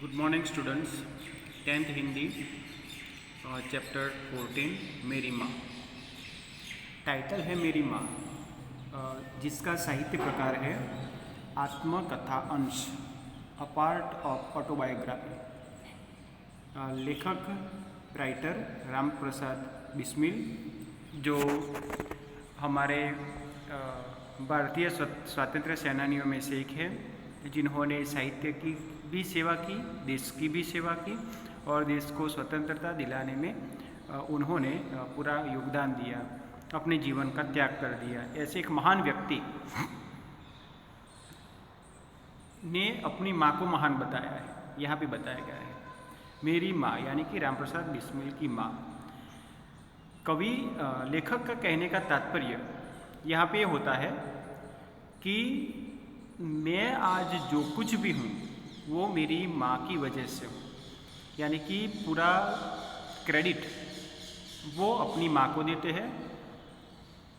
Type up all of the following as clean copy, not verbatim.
Good morning students. 10th Hindi chapter 14 मेरी माँ। Title है मेरी माँ, जिसका साहित्य प्रकार है आत्मकथा अंश, अ पार्ट ऑफ ऑटोबायोग्राफी। लेखक राइटर राम प्रसाद बिस्मिल, जो हमारे भारतीय स्वातंत्र्य सेनानियों में से एक है, जिन्होंने साहित्य की भी सेवा की, देश की भी सेवा की और देश को स्वतंत्रता दिलाने में उन्होंने पूरा योगदान दिया, अपने जीवन का त्याग कर दिया। ऐसे एक महान व्यक्ति ने अपनी माँ को महान बताया है, यहाँ पे बताया गया है मेरी माँ, यानी कि राम प्रसाद बिस्मिल की माँ। कवि लेखक का कहने का तात्पर्य यहाँ पे होता है कि मैं आज जो कुछ भी हूँ वो मेरी माँ की वजह से हूँ, यानी कि पूरा क्रेडिट वो अपनी माँ को देते हैं।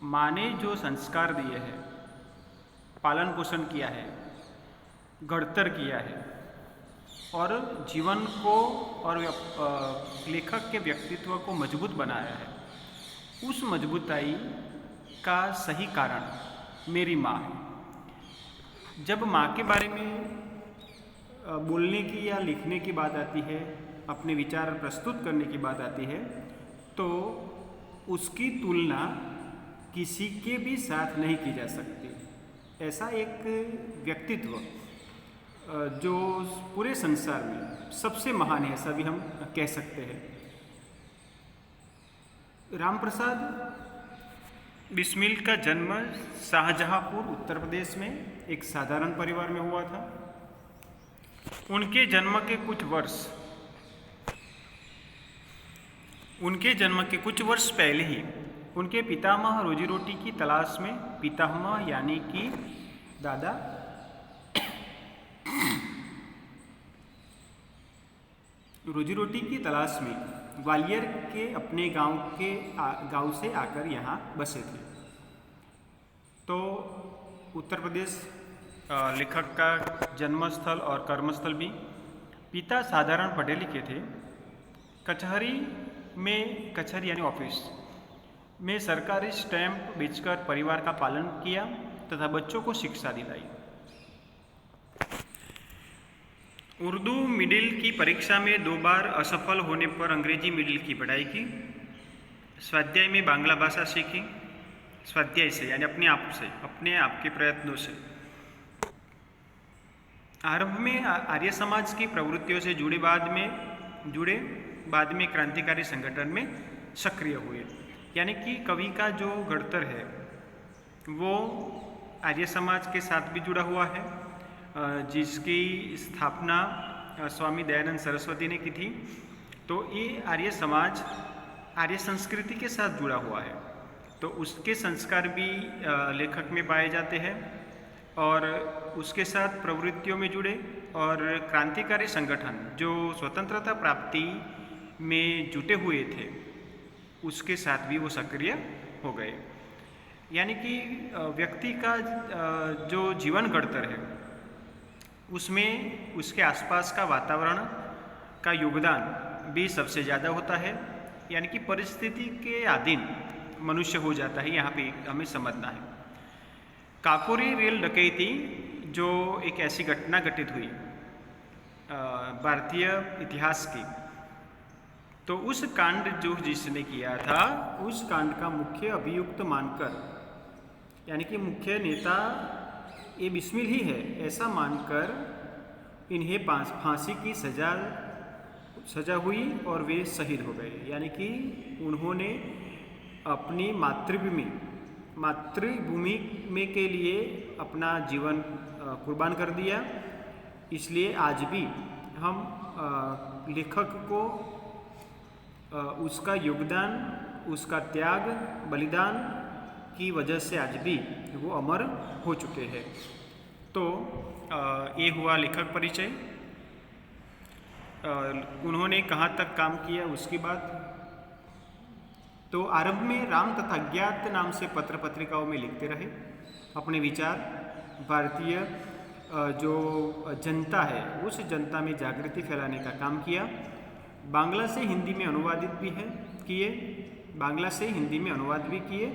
माँ ने जो संस्कार दिए हैं, पालन पोषण किया है, घड़तर किया है और जीवन को और लेखक के व्यक्तित्व को मजबूत बनाया है, उस मजबूताई का सही कारण मेरी माँ है। जब माँ के बारे में बोलने की या लिखने की बात आती है, अपने विचार प्रस्तुत करने की बात आती है, तो उसकी तुलना किसी के भी साथ नहीं की जा सकती। ऐसा एक व्यक्तित्व जो पूरे संसार में सबसे महान है, ऐसा भी हम कह सकते हैं। राम प्रसाद बिस्मिल का जन्म शाहजहाँपुर उत्तर प्रदेश में एक साधारण परिवार में हुआ था। उनके जन्म के कुछ वर्ष पहले ही उनके पितामह रोजी रोटी की तलाश में, पितामह यानी कि दादा, रोजी रोटी की तलाश में ग्वालियर के अपने गांव से आकर यहाँ बसे थे। तो उत्तर प्रदेश लेखक का जन्मस्थल और कर्मस्थल भी। पिता साधारण पढ़े लिखे थे। कचहरी यानी ऑफिस में सरकारी स्टैंप बेचकर परिवार का पालन किया तथा बच्चों को शिक्षा दिलाई। उर्दू मिडिल की परीक्षा में 2 बार असफल होने पर अंग्रेजी मिडिल की पढ़ाई की। स्वाध्याय में बांग्ला भाषा सीखी, स्वाध्याय से यानी अपने आप के प्रयत्नों से। आरंभ में आर्य समाज की प्रवृत्तियों से जुड़े, बाद में क्रांतिकारी संगठन में सक्रिय हुए। यानी कि कवि का जो घड़तर है वो आर्य समाज के साथ भी जुड़ा हुआ है, जिसकी स्थापना स्वामी दयानंद सरस्वती ने की थी। तो ये आर्य समाज आर्य संस्कृति के साथ जुड़ा हुआ है, तो उसके संस्कार भी लेखक में पाए जाते हैं और उसके साथ प्रवृत्तियों में जुड़े। और क्रांतिकारी संगठन जो स्वतंत्रता प्राप्ति में जुटे हुए थे, उसके साथ भी वो सक्रिय हो गए। यानी कि व्यक्ति का जो जीवन घड़तर है उसमें उसके आसपास का वातावरण का योगदान भी सबसे ज़्यादा होता है। यानी कि परिस्थिति के अधीन मनुष्य हो जाता है, यहाँ पे हमें समझना है। काकोरी रेल डकैती जो एक ऐसी घटना घटित हुई भारतीय इतिहास की, तो उस कांड जो जिसने किया था, उस कांड का मुख्य अभियुक्त मानकर, यानी कि मुख्य नेता ये बिस्मिल ही है, ऐसा मानकर इन्हें फांसी की सजा हुई और वे शहीद हो गए। यानी कि उन्होंने अपनी मातृभूमि में के लिए अपना जीवन कुर्बान कर दिया। इसलिए आज भी हम लेखक को उसका योगदान, उसका त्याग, बलिदान की वजह से आज भी वो अमर हो चुके हैं। तो ये हुआ लेखक परिचय। उन्होंने कहाँ तक काम किया उसकी बात। तो आरंभ में राम तथा ज्ञात नाम से पत्र पत्रिकाओं में लिखते रहे अपने विचार। भारतीय जो जनता है उस जनता में जागृति फैलाने का काम किया। बांग्ला से हिंदी में अनुवादित भी है किए, बांग्ला से हिंदी में अनुवाद भी किए।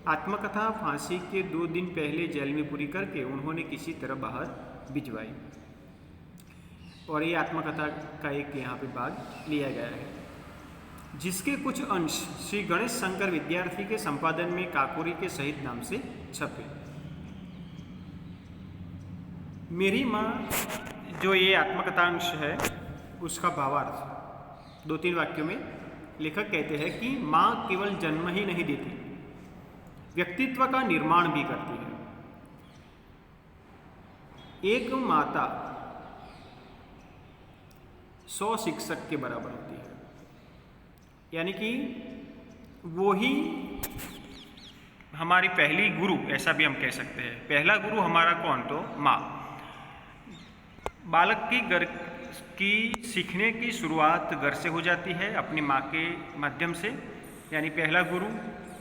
आत्मकथा फांसी के 2 दिन पहले जेल में पूरी करके उन्होंने किसी तरह बाहर भिजवाई। और ये आत्मकथा का एक यहाँ पे भाग लिया गया है, जिसके कुछ अंश श्री गणेश शंकर विद्यार्थी के संपादन में काकोरी के शहीद नाम से छपे। मेरी माँ जो ये आत्मकथांश है उसका भावार्थ 2-3 वाक्यों में लेखक कहते हैं कि माँ केवल जन्म ही नहीं देती, व्यक्तित्व का निर्माण भी करती है। एक माता 100 शिक्षक के बराबर होती है, यानी कि वो ही हमारी पहली गुरु, ऐसा भी हम कह सकते हैं। पहला गुरु हमारा कौन? तो माँ। बालक की सीखने की शुरुआत घर से हो जाती है, अपनी माँ के माध्यम से, यानी पहला गुरु,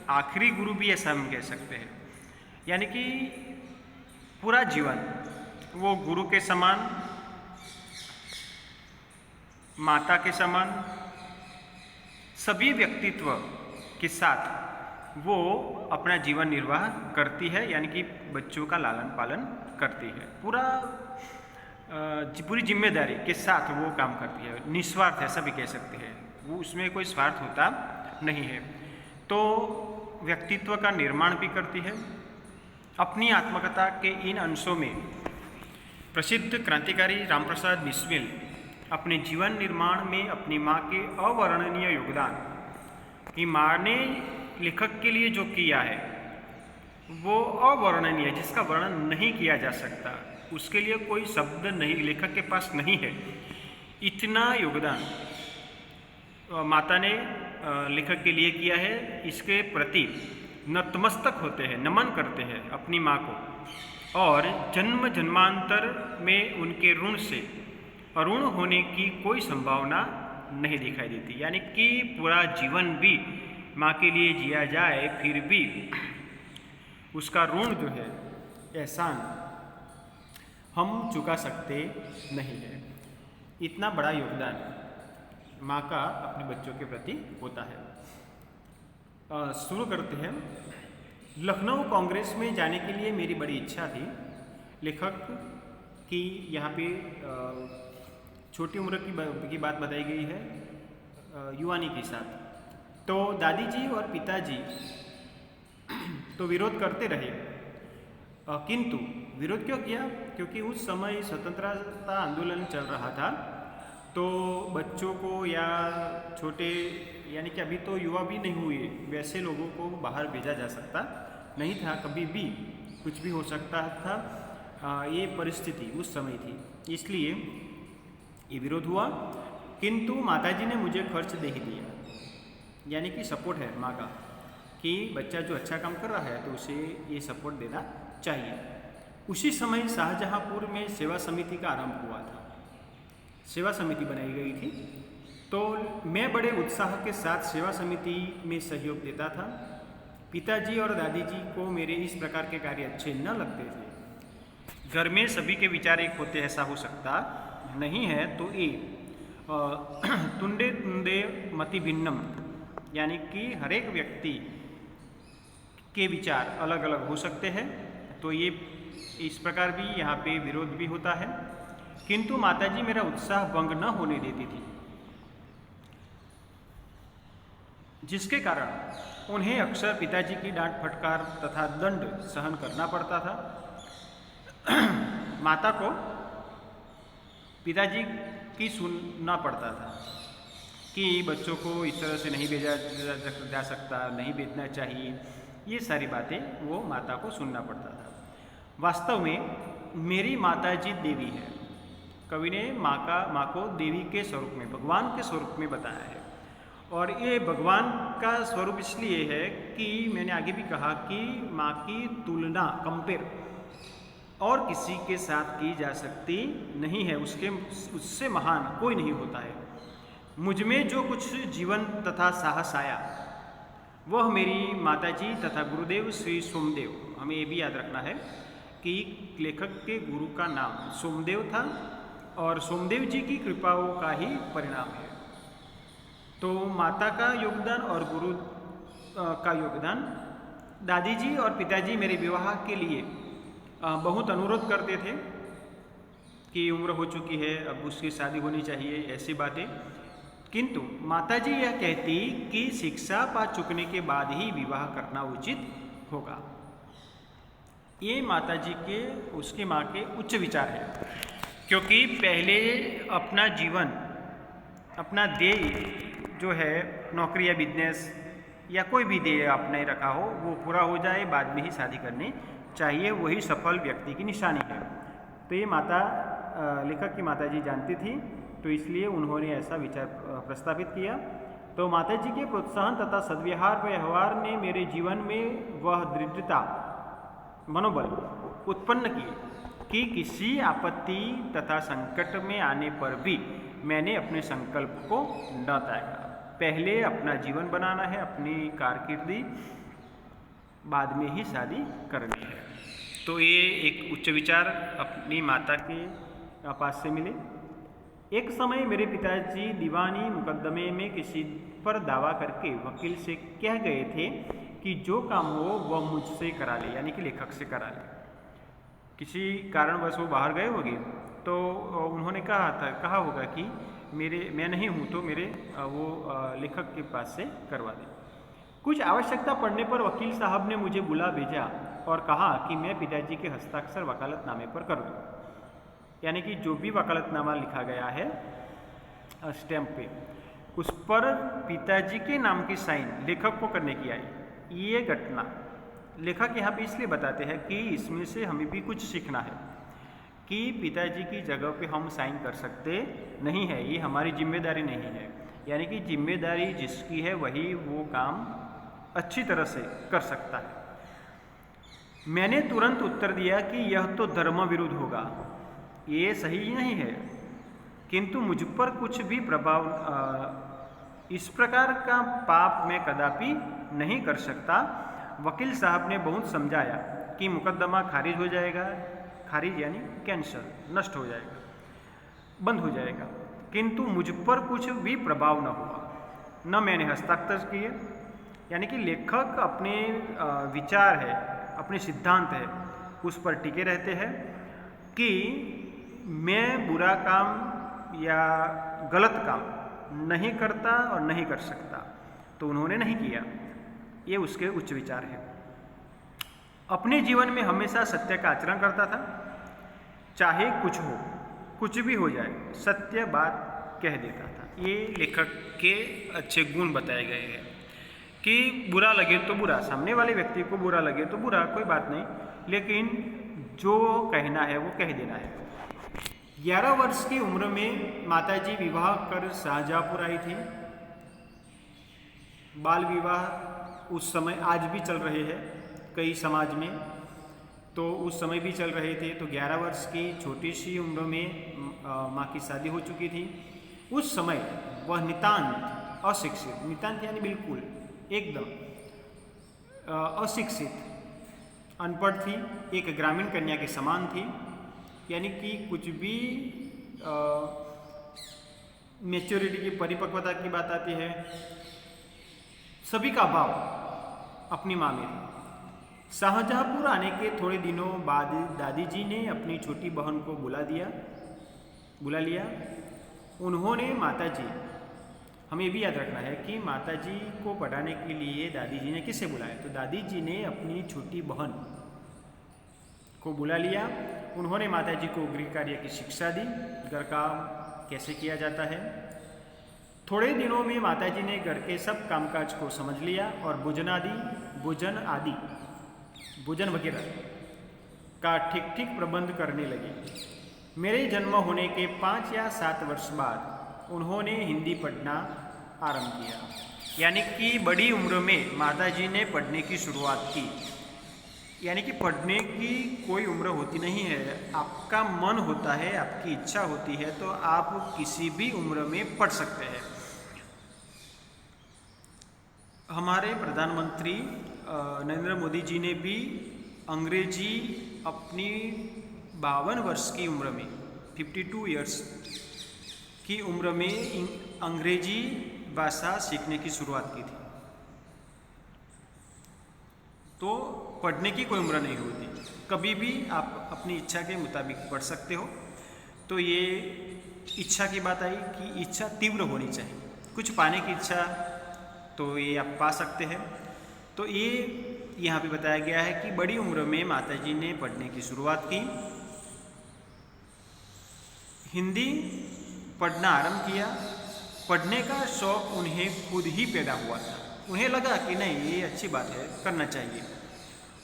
आखिरी गुरु भी ऐसा हम कह सकते हैं। यानी कि पूरा जीवन वो गुरु के समान, माता के समान, सभी व्यक्तित्व के साथ वो अपना जीवन निर्वाह करती है, यानी कि बच्चों का लालन पालन करती है। पूरी जिम्मेदारी के साथ वो काम करती है, निस्वार्थ ऐसा भी कह सकते हैं, वो उसमें कोई स्वार्थ होता नहीं है। तो व्यक्तित्व का निर्माण भी करती है। अपनी आत्मकथा के इन अंशों में प्रसिद्ध क्रांतिकारी रामप्रसाद बिस्मिल अपने जीवन निर्माण में अपनी माँ के अवर्णनीय योगदान, कि माँ ने लेखक के लिए जो किया है वो अवर्णनीय, जिसका वर्णन नहीं किया जा सकता, उसके लिए कोई शब्द नहीं, लेखक के पास नहीं है। इतना योगदान माता ने लेखक के लिए किया है, इसके प्रति नतमस्तक होते हैं, नमन करते हैं अपनी माँ को, और जन्म जन्मांतर में उनके ऋण से अरुण होने की कोई संभावना नहीं दिखाई देती। यानी कि पूरा जीवन भी माँ के लिए जिया जाए, फिर भी उसका ऋण जो है, एहसान हम चुका सकते नहीं है। इतना बड़ा योगदान माँ का अपने बच्चों के प्रति होता है। शुरू करते हैं। लखनऊ कांग्रेस में जाने के लिए मेरी बड़ी इच्छा थी। लेखक की यहाँ पे छोटी उम्र की बात बताई गई है, युवानी के साथ। तो दादी जी और पिताजी तो विरोध करते रहे, किंतु विरोध क्यों किया? क्योंकि उस समय स्वतंत्रता आंदोलन चल रहा था, तो बच्चों को या छोटे, यानी कि अभी तो युवा भी नहीं हुए, वैसे लोगों को बाहर भेजा जा सकता नहीं था, कभी भी कुछ भी हो सकता था। ये परिस्थिति उस समय थी, इसलिए ये विरोध हुआ। किंतु माताजी ने मुझे खर्च दे ही दिया, यानी कि सपोर्ट है माँ का कि बच्चा जो अच्छा काम कर रहा है तो उसे ये सपोर्ट देना चाहिए। उसी समय शाहजहांपुर में सेवा समिति का आरंभ हुआ था, सेवा समिति बनाई गई थी। तो मैं बड़े उत्साह के साथ सेवा समिति में सहयोग देता था। पिताजी और दादी जी को मेरे इस प्रकार के कार्य अच्छे न लगते थे। घर में सभी के विचार एक होते, ऐसा हो सकता नहीं है। तो ये तुंडे तुंडे मति भिन्नम, यानी कि हर एक व्यक्ति के विचार अलग अलग हो सकते हैं। तो ये इस प्रकार भी यहाँ पे विरोध भी होता है। किंतु माताजी मेरा उत्साह भंग न होने देती थी, जिसके कारण उन्हें अक्सर पिताजी की डांट फटकार तथा दंड सहन करना पड़ता था। माता को पिताजी की सुनना पड़ता था कि बच्चों को इस तरह से नहीं भेजा जा सकता, नहीं भेजना चाहिए, ये सारी बातें वो माता को सुनना पड़ता था। वास्तव में मेरी माताजी देवी है। कवि ने माँ को देवी के स्वरूप में, भगवान के स्वरूप में बताया है। और ये भगवान का स्वरूप इसलिए है कि मैंने आगे भी कहा कि माँ की तुलना, कंपेयर और किसी के साथ की जा सकती नहीं है, उससे महान कोई नहीं होता है। मुझ में जो कुछ जीवन तथा साहस आया वह मेरी माताजी तथा गुरुदेव श्री सोमदेव, हमें ये भी याद रखना है कि लेखक के गुरु का नाम सोमदेव था और सोमदेव जी की कृपाओं का ही परिणाम है। तो माता का योगदान और गुरु का योगदान। दादी जी और पिताजी मेरे विवाह के लिए बहुत अनुरोध करते थे कि उम्र हो चुकी है, अब उसकी शादी होनी चाहिए, ऐसी बातें। किंतु माताजी यह कहती कि शिक्षा पा चुकने के बाद ही विवाह करना उचित होगा। ये माताजी के, उसकी माँ के उच्च विचार है, क्योंकि पहले अपना जीवन, अपना ध्येय जो है नौकरी या बिजनेस या कोई भी ध्येय आपने रखा हो वो पूरा हो जाए, बाद में ही शादी करनी चाहिए, वही सफल व्यक्ति की निशानी है। तो ये लेखक की माताजी जानती थी, तो इसलिए उन्होंने ऐसा विचार प्रस्तावित किया। तो माताजी के प्रोत्साहन तथा व्यवहार ने मेरे जीवन में वह दृढ़ता, मनोबल उत्पन्न किए कि किसी आपत्ति तथा संकट में आने पर भी मैंने अपने संकल्प को न त्यागा। पहले अपना जीवन बनाना है, अपनी कारकिर्दी, बाद में ही शादी करनी है। तो ये एक उच्च विचार अपनी माता के पास से मिले। एक समय मेरे पिताजी दीवानी मुकदमे में किसी पर दावा करके वकील से कह गए थे कि जो काम हो वह मुझसे करा ले, यानी कि लेखक से करा ले। किसी कारणवश वो बाहर गए होंगे, तो उन्होंने कहा होगा कि मैं नहीं हूँ, तो मेरे लेखक के पास से करवा दें। कुछ आवश्यकता पड़ने पर वकील साहब ने मुझे बुला भेजा और कहा कि मैं पिताजी के हस्ताक्षर वकालतनामे पर कर दूँ, यानी कि जो भी वकालतनामा लिखा गया है स्टैम्प पे, उस पर पिताजी के नाम की साइन लेखक को करने की आई। ये घटना लेखक यहाँ पे इसलिए बताते हैं कि इसमें से हमें भी कुछ सीखना है कि पिताजी की जगह पे हम साइन कर सकते नहीं है, ये हमारी जिम्मेदारी नहीं है। यानी कि जिम्मेदारी जिसकी है वही वो काम अच्छी तरह से कर सकता है। मैंने तुरंत उत्तर दिया कि यह तो धर्म विरुद्ध होगा, ये सही नहीं है, किंतु मुझ पर कुछ भी प्रभाव, इस प्रकार का पाप मैं कदापि नहीं कर सकता। वकील साहब ने बहुत समझाया कि मुकदमा खारिज हो जाएगा, खारिज यानी कैंसल, नष्ट हो जाएगा, बंद हो जाएगा, किंतु मुझ पर कुछ भी प्रभाव न हुआ, न मैंने हस्ताक्षर किए। यानी कि लेखक अपने विचार है, अपने सिद्धांत है, उस पर टिके रहते हैं कि मैं बुरा काम या गलत काम नहीं करता और नहीं कर सकता, तो उन्होंने नहीं किया। ये उसके उच्च विचार है। अपने जीवन में हमेशा सत्य का आचरण करता था, चाहे कुछ हो, कुछ भी हो जाए, सत्य बात कह देता था। ये लेखक के अच्छे गुण बताए गए हैं कि बुरा लगे तो बुरा, सामने वाले व्यक्ति को बुरा लगे तो बुरा, कोई बात नहीं, लेकिन जो कहना है वो कह देना है। 11 वर्ष की उम्र में माताजी विवाह कर शाहजहाँपुर आई थी। बाल विवाह उस समय आज भी चल रहे हैं कई समाज में, तो उस समय भी चल रहे थे। तो 11 वर्ष की छोटी सी उम्र में माँ की शादी हो चुकी थी। उस समय वह नितांत अशिक्षित, नितांत यानी बिल्कुल एकदम अशिक्षित, अनपढ़ थी, एक ग्रामीण कन्या के समान थी। यानी कि कुछ भी मैच्योरिटी की, परिपक्वता की बात आती है, सभी का अभाव अपनी माँ में थी। शाहजहाँपुर आने के थोड़े दिनों बाद दादी जी ने अपनी छोटी बहन को बुला लिया। उन्होंने माताजी, हमें भी याद रखना है कि माताजी को पढ़ाने के लिए दादी जी ने किसे बुलाया, तो दादी जी ने अपनी छोटी बहन को बुला लिया। उन्होंने माताजी को गृह कार्य की शिक्षा दी, घर काम कैसे किया जाता है। थोड़े दिनों में माताजी ने घर के सब कामकाज को समझ लिया और भोजन वगैरह का ठीक प्रबंध करने लगी। मेरे जन्म होने के 5 या 7 वर्ष बाद उन्होंने हिंदी पढ़ना आरंभ किया। यानी कि बड़ी उम्र में माताजी ने पढ़ने की शुरुआत की। यानी कि पढ़ने की कोई उम्र होती नहीं है, आपका मन होता है, आपकी इच्छा होती है, तो आप किसी भी उम्र में पढ़ सकते हैं। हमारे प्रधानमंत्री नरेंद्र मोदी जी ने भी अंग्रेजी अपनी 52 वर्ष की उम्र में 52 ईयर्स की उम्र में अंग्रेजी भाषा सीखने की शुरुआत की थी। तो पढ़ने की कोई उम्र नहीं होती, कभी भी आप अपनी इच्छा के मुताबिक पढ़ सकते हो। तो ये इच्छा की बात आई कि इच्छा तीव्र होनी चाहिए, कुछ पाने की इच्छा तो ये आप पा सकते हैं। तो ये यहाँ पे बताया गया है कि बड़ी उम्र में माताजी ने पढ़ने की शुरुआत की, हिंदी पढ़ना आरंभ किया। पढ़ने का शौक़ उन्हें खुद ही पैदा हुआ था, उन्हें लगा कि नहीं ये अच्छी बात है, करना चाहिए।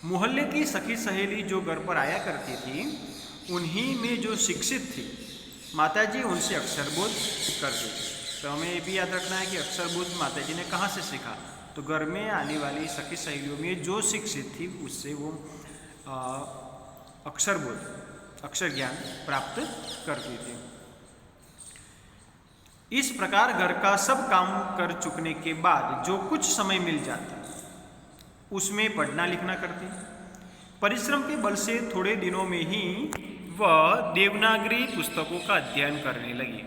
मोहल्ले की सखी सहेली जो घर पर आया करती थी, उन्हीं में जो शिक्षित थी, माताजी उनसे अक्षरबोध करती थी। तो हमें ये भी याद रखना है कि अक्षरबोध माताजी ने कहाँ से सीखा, तो घर में आने वाली सखी सहेलियों में जो शिक्षित थी उससे वो अक्षरबोध, अक्षर ज्ञान प्राप्त करती थी। इस प्रकार घर का सब काम कर चुकने के बाद जो कुछ समय मिल जाता उसमें पढ़ना लिखना करती। परिश्रम के बल से थोड़े दिनों में ही वह देवनागरी पुस्तकों का अध्ययन करने लगी।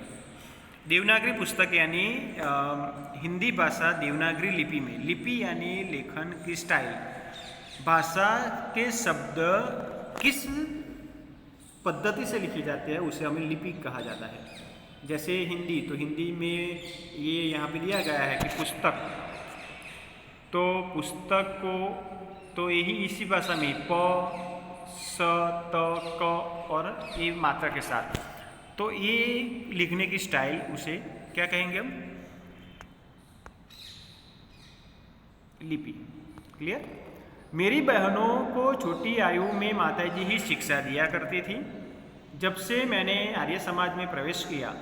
देवनागरी पुस्तक यानी हिंदी भाषा देवनागरी लिपि में, लिपि यानी लेखन की स्टाइल, भाषा के शब्द किस पद्धति से लिखे जाते हैं उसे हमें लिपि कहा जाता है। जैसे हिंदी, तो हिंदी में ये यहाँ पे दिया गया है कि पुस्तक, तो पुस्तक को तो यही इसी भाषा में प स त क और ये मात्रा के साथ, तो ये लिखने की स्टाइल उसे क्या कहेंगे हम, लिपि। क्लियर। मेरी बहनों को छोटी आयु में माताजी ही शिक्षा दिया करती थी। जब से मैंने आर्य समाज में प्रवेश किया,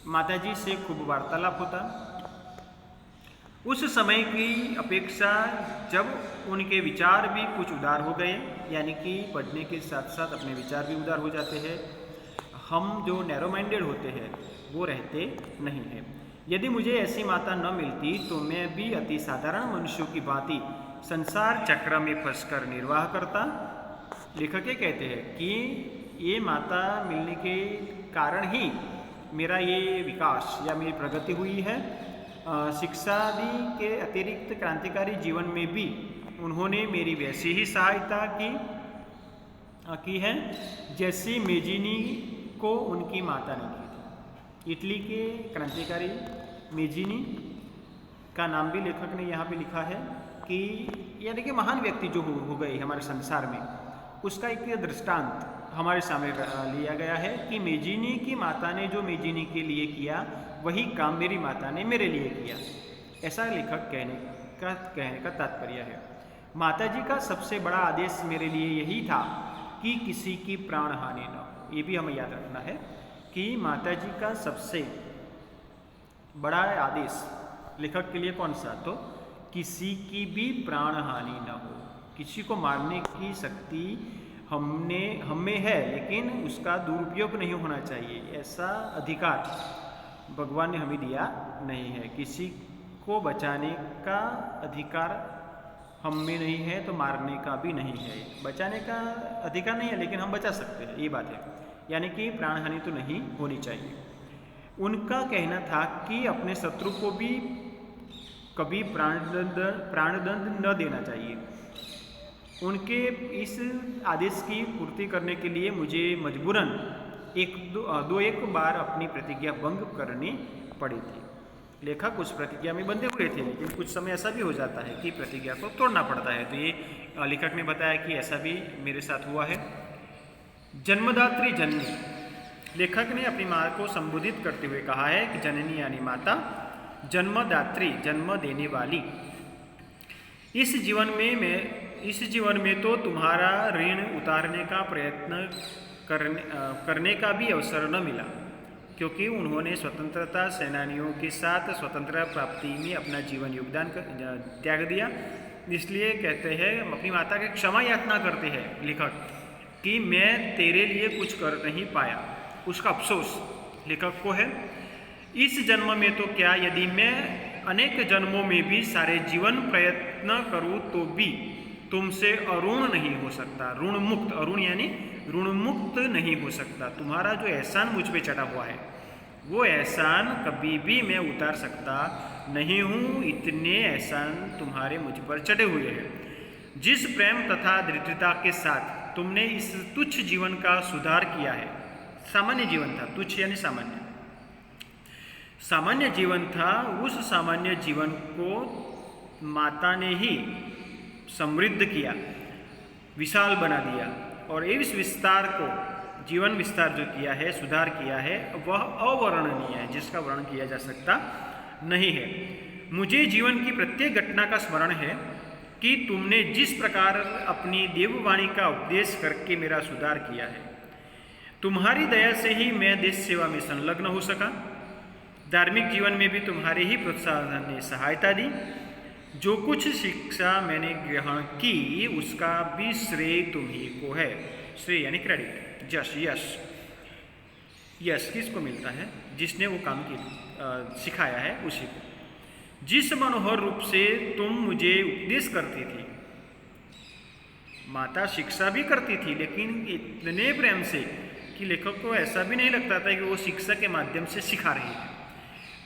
माताजी से खूब वार्तालाप होता। उस समय की अपेक्षा जब उनके विचार भी कुछ उदार हो गए, यानी कि पढ़ने के साथ साथ अपने विचार भी उदार हो जाते हैं। हम जो नैरो माइंडेड होते हैं वो रहते नहीं हैं। यदि मुझे ऐसी माता न मिलती तो मैं भी अति साधारण मनुष्यों की भांति संसार चक्र में फंसकर निर्वाह करता। लेखक ये कहते हैं कि ये माता मिलने के कारण ही मेरा ये विकास या मेरी प्रगति हुई है। शिक्षा आदि के अतिरिक्त क्रांतिकारी जीवन में भी उन्होंने मेरी वैसी ही सहायता की है जैसी मेजिनी को उनकी माता ने की थी। इटली के क्रांतिकारी मेजिनी का नाम भी लेखक ने यहाँ पे लिखा है कि यानी कि महान व्यक्ति जो हो गए हमारे संसार में, उसका एक दृष्टांत हमारे सामने लिया गया है कि मेजिनी की माता ने जो मेजिनी के लिए किया वही काम मेरी माता ने मेरे लिए किया। ऐसा लेखक कहने का तात्पर्य है। माताजी का सबसे बड़ा आदेश मेरे लिए यही था कि किसी की प्राण हानि न हो। ये भी हमें याद रखना है कि माताजी का सबसे बड़ा आदेश लेखक के लिए कौन सा, तो किसी की भी प्राण हानि न हो। किसी को मारने की शक्ति हमें है, लेकिन उसका दुरुपयोग नहीं होना चाहिए, ऐसा अधिकार भगवान ने हमें दिया नहीं है। किसी को बचाने का अधिकार हम में नहीं है तो मारने का भी नहीं है। बचाने का अधिकार नहीं है लेकिन हम बचा सकते हैं, ये बात है। यानी कि प्राण हानि तो नहीं होनी चाहिए। उनका कहना था कि अपने शत्रु को भी कभी प्राणदंड न देना चाहिए। उनके इस आदेश की पूर्ति करने के लिए मुझे मजबूरन एक बार अपनी प्रतिज्ञा भंग करनी पड़ी थी। लेखक उस प्रतिज्ञा में बंधे हुए थे, लेकिन कुछ समय ऐसा भी हो जाता है कि प्रतिज्ञा को तोड़ना पड़ता है। तो ये लेखक ने बताया कि ऐसा भी मेरे साथ हुआ है। जन्मदात्री जननी, लेखक ने अपनी माँ को संबोधित करते हुए कहा है कि जननी यानी माता, जन्मदात्री जन्म देने वाली। इस जीवन में तो तुम्हारा ऋण उतारने का प्रयत्न करने का भी अवसर न मिला, क्योंकि उन्होंने स्वतंत्रता सेनानियों के साथ स्वतंत्रता प्राप्ति में अपना जीवन योगदान त्याग दिया। इसलिए कहते हैं, अपनी माता की क्षमा याचना करते हैं लेखक कि मैं तेरे लिए कुछ कर नहीं पाया। उसका अफसोस लेखक को है। इस जन्म में तो क्या, यदि मैं अनेक जन्मों में भी सारे जीवन प्रयत्न करूं तो भी तुमसे अरुण नहीं हो सकता, ऋण मुक्त, अरुण यानी ऋण मुक्त नहीं हो सकता। तुम्हारा जो एहसान मुझ पे चढ़ा हुआ है वो एहसान कभी भी मैं उतार सकता नहीं हूँ, इतने एहसान तुम्हारे मुझ पर चढ़े हुए हैं। जिस प्रेम तथा दृढ़ता के साथ तुमने इस तुच्छ जीवन का सुधार किया है, सामान्य जीवन था, तुच्छ यानी सामान्य, सामान्य जीवन था, उस सामान्य जीवन को माता ने ही समृद्ध किया, विशाल बना दिया, और इस विस्तार को, जीवन विस्तार जो किया है, सुधार किया है, वह अवर्णनीय है, जिसका वर्णन किया जा सकता नहीं है। मुझे जीवन की प्रत्येक घटना का स्मरण है कि तुमने जिस प्रकार अपनी देववाणी का उपदेश करके मेरा सुधार किया है। तुम्हारी दया से ही मैं देश सेवा में संलग्न हो सका। धार्मिक जीवन में भी तुम्हारे ही प्रोत्साहन ने सहायता दी। जो कुछ शिक्षा मैंने ग्रहण की उसका भी श्रेय तुम्ही को है। श्रेय यानी क्रेडिट, जश, यश। यश किसको मिलता है? जिसने वो काम सिखाया है उसी को। जिस मनोहर रूप से तुम मुझे उपदेश करती थी, माता शिक्षा भी करती थी, लेकिन इतने प्रेम से कि लेखक को ऐसा भी नहीं लगता था कि वो शिक्षा के माध्यम से सिखा रही है।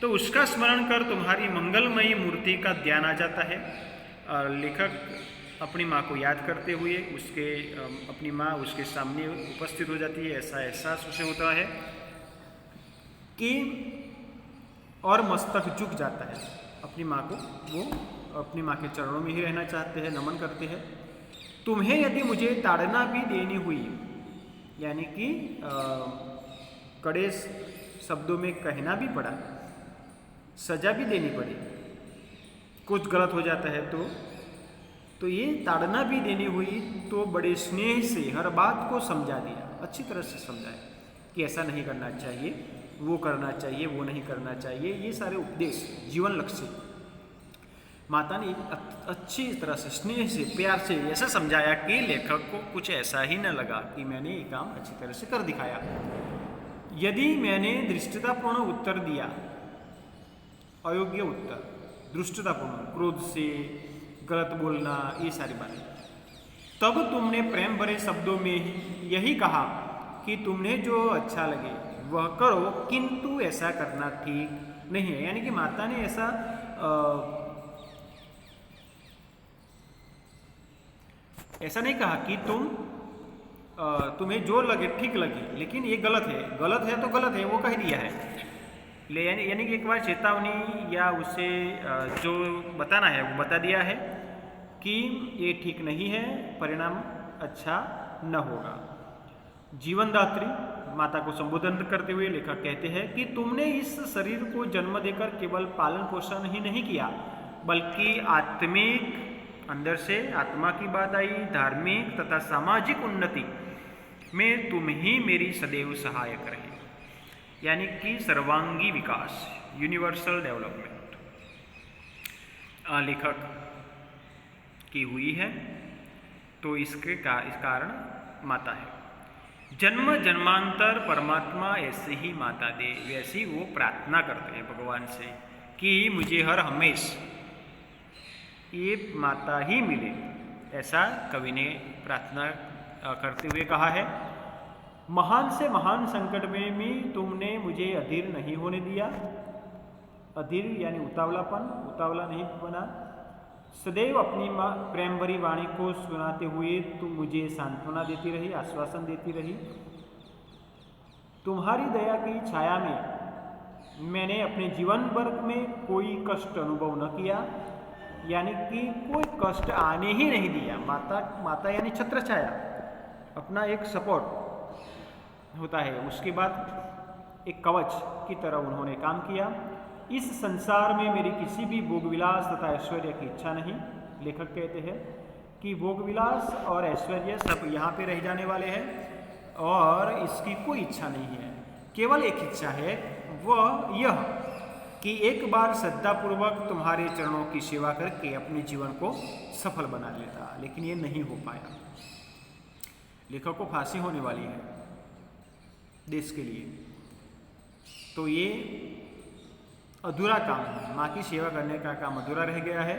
तो उसका स्मरण कर तुम्हारी मंगलमयी मूर्ति का ध्यान आ जाता है। लेखक अपनी माँ को याद करते हुए अपनी माँ उसके सामने उपस्थित हो जाती है। ऐसा एहसास उसे होता है कि और मस्तक झुक जाता है अपनी माँ को। वो अपनी माँ के चरणों में ही रहना चाहते हैं, नमन करते हैं। तुम्हें यदि मुझे ताड़ना भी देनी हुई, यानी कि कड़े शब्दों में कहना भी पड़ा, सजा भी देनी पड़ी, कुछ गलत हो जाता है तो ये ताड़ना भी देनी हुई, तो बड़े स्नेह से हर बात को समझा दिया, अच्छी तरह से समझाया कि ऐसा नहीं करना चाहिए, वो करना चाहिए, वो नहीं करना चाहिए। ये सारे उपदेश, जीवन लक्ष्य माता ने अच्छी तरह से, स्नेह से, प्यार से ऐसा समझाया कि लेखक को कुछ ऐसा ही न लगा कि मैंने ये काम अच्छी तरह से कर दिखाया। यदि मैंने धृष्टतापूर्ण उत्तर दिया, अयोग्य उत्तर, दुष्टतापूर्ण, क्रोध से, गलत बोलना, ये सारी बातें, तब तुमने प्रेम भरे शब्दों में यही कहा कि तुम्हें जो अच्छा लगे वह करो, किंतु ऐसा करना ठीक नहीं है। यानी कि माता ने ऐसा नहीं कहा कि तुम्हें जो लगे ठीक लगे, लेकिन ये गलत है, गलत है तो गलत है, वो कह दिया है। यानी कि एक बार चेतावनी या उसे जो बताना है वो बता दिया है कि ये ठीक नहीं है, परिणाम अच्छा न होगा। जीवनदात्री माता को संबोधन करते हुए लेखक कहते हैं कि तुमने इस शरीर को जन्म देकर केवल पालन पोषण ही नहीं किया, बल्कि आत्मिक, अंदर से आत्मा की बात आई, धार्मिक तथा सामाजिक उन्नति में तुम ही मेरी सदैव सहायक रहे। यानी कि सर्वांगी विकास, यूनिवर्सल डेवलपमेंट लेखक की हुई है। तो इस कारण माता है। जन्म जन्मांतर परमात्मा ऐसे ही माता दे, वैसी वो प्रार्थना करते हैं भगवान से कि मुझे हर हमेश ये माता ही मिले, ऐसा कवि ने प्रार्थना करते हुए कहा है। महान से महान संकट में भी तुमने मुझे अधीर नहीं होने दिया। अधीर यानी उतावलापन, उतावला नहीं बना। सदैव अपनी प्रेम भरी वाणी को सुनाते हुए तुम मुझे सांत्वना देती रही, आश्वासन देती रही। तुम्हारी दया की छाया में मैंने अपने जीवन भर में कोई कष्ट अनुभव न किया, यानी कि कोई कष्ट आने ही नहीं दिया। माता यानी छत्र छाया, अपना एक सपोर्ट होता है, उसके बाद एक कवच की तरह उन्होंने काम किया। इस संसार में मेरी किसी भी भोगविलास तथा ऐश्वर्य की इच्छा नहीं। लेखक कहते हैं कि भोगविलास और ऐश्वर्य सब यहाँ पे रह जाने वाले हैं और इसकी कोई इच्छा नहीं है। केवल एक इच्छा है, वह यह कि एक बार श्रद्धापूर्वक तुम्हारे चरणों की सेवा करके अपने जीवन को सफल बना लेता, लेकिन ये नहीं हो पाया। लेखक को फांसी होने वाली है देश के लिए, तो ये अधूरा काम है, माँ की सेवा करने का काम अधूरा रह गया है।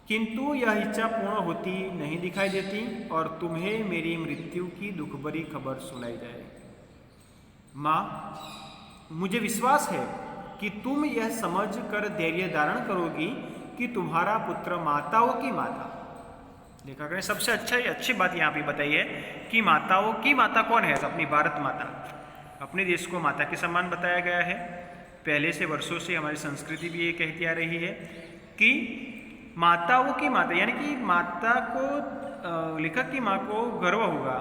किंतु यह इच्छा पूर्ण होती नहीं दिखाई देती और तुम्हें मेरी मृत्यु की दुख भरी खबर सुनाई जाए। माँ, मुझे विश्वास है कि तुम यह समझ कर धैर्य धारण करोगी कि तुम्हारा पुत्र माताओं की माता। लेखक ने सबसे अच्छी बात यहाँ पे बताई है कि माताओं की माता कौन है? अपनी भारत माता, अपने देश को माता के समान बताया गया है। पहले से वर्षों से हमारी संस्कृति भी ये कहती आ रही है कि माताओं की माता, यानी कि माता को, लेखक की माँ को गर्व होगा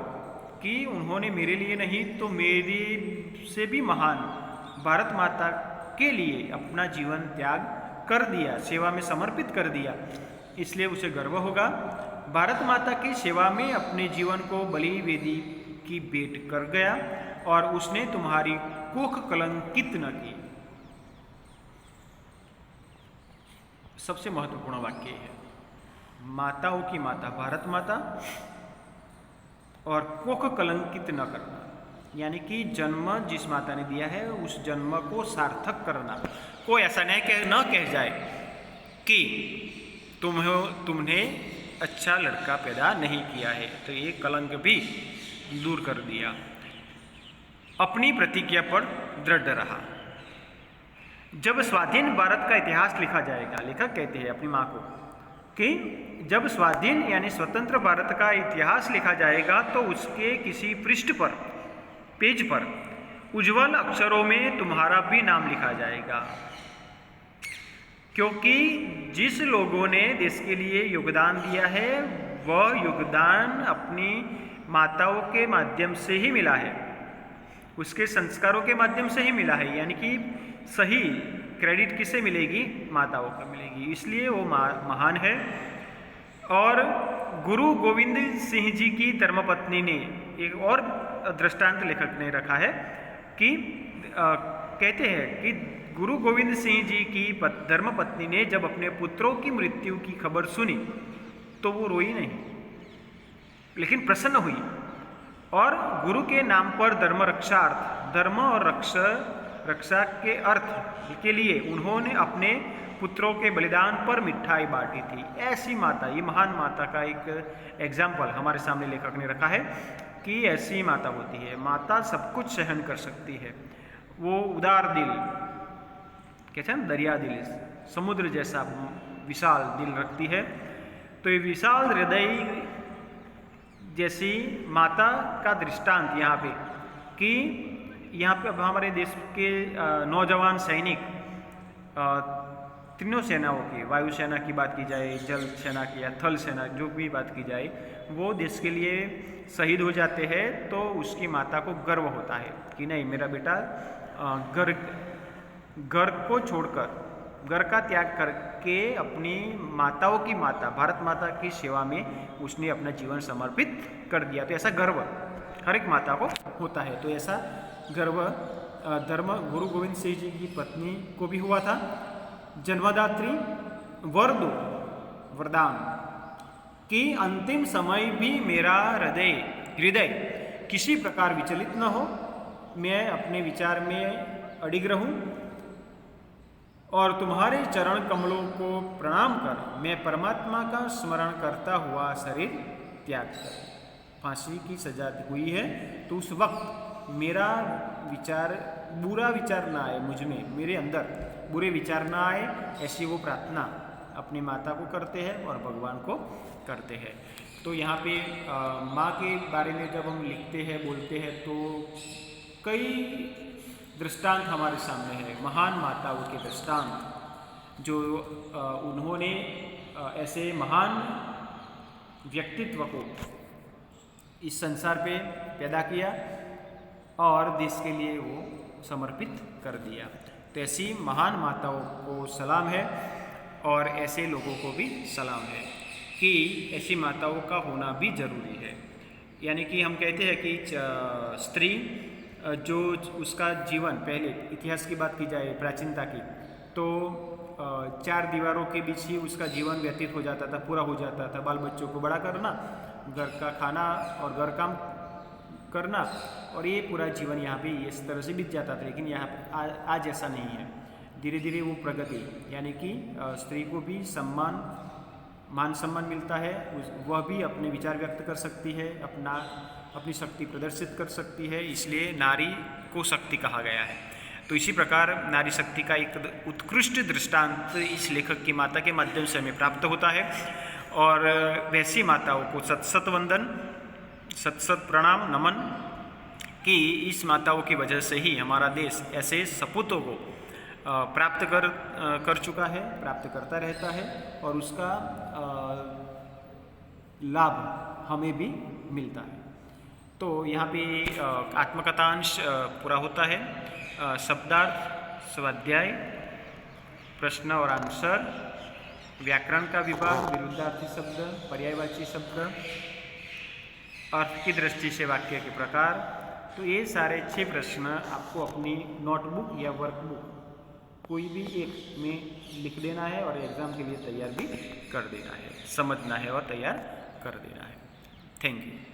कि उन्होंने मेरे लिए नहीं तो मेरी से भी महान भारत माता के लिए अपना जीवन त्याग कर दिया, सेवा में समर्पित कर दिया, इसलिए उसे गर्व होगा। भारत माता की सेवा में अपने जीवन को बलि वेदी की भेंट कर गया और उसने तुम्हारी कुख कलंकित न की। सबसे महत्वपूर्ण वाक्य है, माताओं की माता भारत माता और कुख कलंकित न करना, यानी कि जन्म जिस माता ने दिया है उस जन्म को सार्थक करना। कोई ऐसा नहीं न कह जाए कि तुमने अच्छा लड़का पैदा नहीं किया है, तो ये कलंक भी दूर कर दिया। अपनी प्रतिज्ञा पर दृढ़ रहा। जब स्वाधीन भारत का इतिहास लिखा जाएगा, लेखक कहते हैं अपनी माँ को कि जब स्वाधीन यानी स्वतंत्र भारत का इतिहास लिखा जाएगा तो उसके किसी पृष्ठ पर, पेज पर उज्जवल अक्षरों में तुम्हारा भी नाम लिखा जाएगा, क्योंकि जिस लोगों ने देश के लिए योगदान दिया है वह योगदान अपनी माताओं के माध्यम से ही मिला है, उसके संस्कारों के माध्यम से ही मिला है। यानी कि सही क्रेडिट किसे मिलेगी? माताओं को मिलेगी, इसलिए वो महान है। और गुरु गोविंद सिंह जी की धर्मपत्नी ने एक और दृष्टांत लेखक ने रखा है कि कहते हैं कि गुरु गोविंद सिंह जी की धर्मपत्नी ने जब अपने पुत्रों की मृत्यु की खबर सुनी तो वो रोई नहीं, लेकिन प्रसन्न हुई और गुरु के नाम पर धर्म रक्षार्थ, धर्म और रक्षा के अर्थ के लिए उन्होंने अपने पुत्रों के बलिदान पर मिठाई बांटी थी। ऐसी माता, ये महान माता का एक एग्जाम्पल हमारे सामने लेखक ने रखा है कि ऐसी माता होती है। माता सब कुछ सहन कर सकती है, वो उदार दिल, कहते हैं ना दरिया दिल, समुद्र जैसा विशाल दिल रखती है। तो ये विशाल हृदय जैसी माता का दृष्टांत यहाँ पे कि यहाँ पे अब हमारे देश के नौजवान सैनिक, तीनों सेनाओं की, वायुसेना की बात की जाए, जल सेना की या थल सेना, जो भी बात की जाए, वो देश के लिए शहीद हो जाते हैं तो उसकी माता को गर्व होता है कि नहीं, मेरा बेटा घर को छोड़कर, घर का त्याग करके अपनी माताओं की माता, भारत माता की सेवा में उसने अपना जीवन समर्पित कर दिया। तो ऐसा गर्व हर एक माता को होता है। तो ऐसा गर्व धर्म गुरु गोविंद सिंह जी की पत्नी को भी हुआ था। जन्मदात्री वर दो, वरदान कि अंतिम समय भी मेरा हृदय किसी प्रकार विचलित न हो, मैं अपने विचार में अडिग रहूं और तुम्हारे चरण कमलों को प्रणाम कर मैं परमात्मा का स्मरण करता हुआ शरीर त्याग कर। फांसी की सजा हुई है तो उस वक्त मेरा विचार, बुरा विचार ना आए मुझ में, मेरे अंदर बुरे विचार ना आए, ऐसी वो प्रार्थना अपनी माता को करते हैं और भगवान को करते हैं। तो यहाँ पे माँ के बारे में जब हम लिखते हैं, बोलते हैं, तो कई दृष्टांत हमारे सामने है, महान माताओं के दृष्टांत, जो उन्होंने ऐसे महान व्यक्तित्व को इस संसार पे पैदा किया और देश के लिए वो समर्पित कर दिया। तो ऐसी महान माताओं को सलाम है और ऐसे लोगों को भी सलाम है कि ऐसी माताओं का होना भी जरूरी है। यानी कि हम कहते हैं कि स्त्री जो उसका जीवन, पहले इतिहास की बात की जाए प्राचीनता की, तो 4 दीवारों के बीच ही उसका जीवन व्यतीत हो जाता था, पूरा हो जाता था। बाल बच्चों को बड़ा करना, घर का खाना और घर काम करना, और ये पूरा जीवन यहाँ पे इस तरह से बीत जाता था। लेकिन यहाँ आज ऐसा नहीं है। धीरे धीरे वो प्रगति, यानी कि स्त्री को भी सम्मान मान सम्मान मिलता है, वह भी अपने विचार व्यक्त कर सकती है, अपनी शक्ति प्रदर्शित कर सकती है, इसलिए नारी को शक्ति कहा गया है। तो इसी प्रकार नारी शक्ति का एक उत्कृष्ट दृष्टांत इस लेखक की माता के माध्यम से हमें प्राप्त होता है। और वैसी माताओं को सत सत वंदन, सत सत प्रणाम नमन कि इस माताओं की वजह से ही हमारा देश ऐसे सपूतों को प्राप्त कर चुका है, प्राप्त करता रहता है, और उसका लाभ हमें भी मिलता है। तो यहाँ पे आत्मकथांश पूरा होता है। शब्दार्थ, स्वाध्याय, प्रश्न और आंसर, व्याकरण का विभाग, विरुद्धार्थी शब्द, पर्यायवाची शब्द, अर्थ की दृष्टि से वाक्य के प्रकार। तो ये सारे 6 प्रश्न आपको अपनी नोटबुक या वर्कबुक कोई भी एक में लिख देना है और एग्ज़ाम के लिए तैयार भी कर देना है, समझना है और तैयार कर देना है। Thank you.